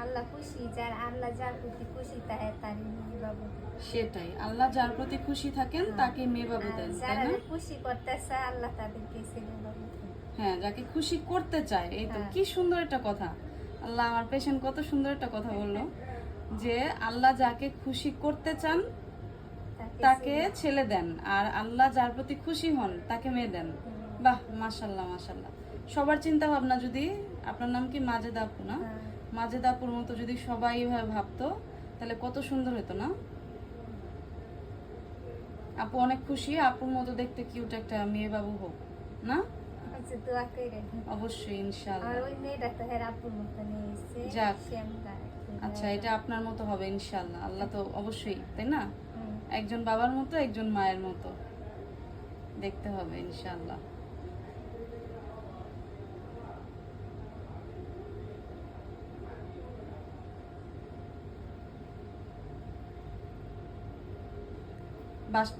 আল্লাহ খুশি, যার আল্লাহ যার প্রতি খুশি তাই তার মেয়ে বাবু। সেটাই, আল্লাহ যার প্রতি খুশি থাকেন তাকে মেয়ে বাবু দেন, তাই যারা না? খুশি করতেছে আল্লাহ তাদেরকে ছেলে বাবু দেন। হ্যাঁ, যাকে খুশি করতে চায়, এই তো হ্যাঁ। কি সুন্দর একটা কথা। আল্লাহ, আমার পেশেন্ট কত সুন্দর একটা কথা বললো যে আল্লাহ যাকে খুশি করতে চান তাকে ছেলে- ছেলে দেন, আর আল্লাহ যার প্রতি খুশি হন তাকে মেয়ে দেন। বাহ, মাশাল্লাহ মাশাল্লাহ। সবার চিন্তা ভাবনা যদি, আপনার নাম কি মাজেদা আপু না? হ্যাঁ। মাজেদা আপুর মতো যদি সবাই এইভাবে ভাবতো তাহলে কত সুন্দর হতো না? আপু অনেক খুশি আপুর মতো দেখতে কিউট একটা মেয়ে বাবু হোক না? আচ্ছা, দোয়া কইরেন। অবশ্যই, আর ইনশাআল্লাহ। ওই মেয়েটা তো হের আপুর মতো নিয়ে এসছে। যাক। শ্যামলা একটু। আচ্ছা, এটা আপনার মতো হবে ইনশাআল্লাহ। আল্লাহ তো অবশ্যই, তাই না? হুম। একজন বাবার মতো একজন মায়ের মতো দেখতে হবে ইনশাআল্লাহ।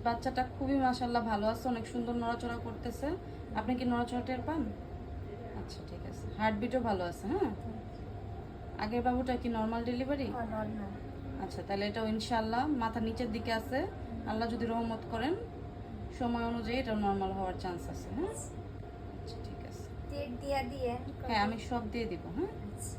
বাচ্চাটা খুবই মাশাআল্লাহ ভালো আছে, অনেক সুন্দর নড়াচড়া করতেছে। আপনি কি নড়াচড়া টের পান? আচ্ছা, ঠিক আছে। হার্টবিটও ভালো আছে। হ্যাঁ, আগের বাবুটা কি নর্মাল ডেলিভারি? নর্মাল। আচ্ছা, তাহলে এটাও ইনশাআল্লাহ মাথা নিচের দিকে আছে। আল্লাহ যদি রহমত করেন সময় অনুযায়ী এটা নর্মাল হওয়ার চান্স আছে। হ্যাঁ, আচ্ছা, ঠিক আছে। ডেট দিয়া দিয়ে। হ্যাঁ, আমি সব দিয়ে দিব। হ্যাঁ, আচ্ছা।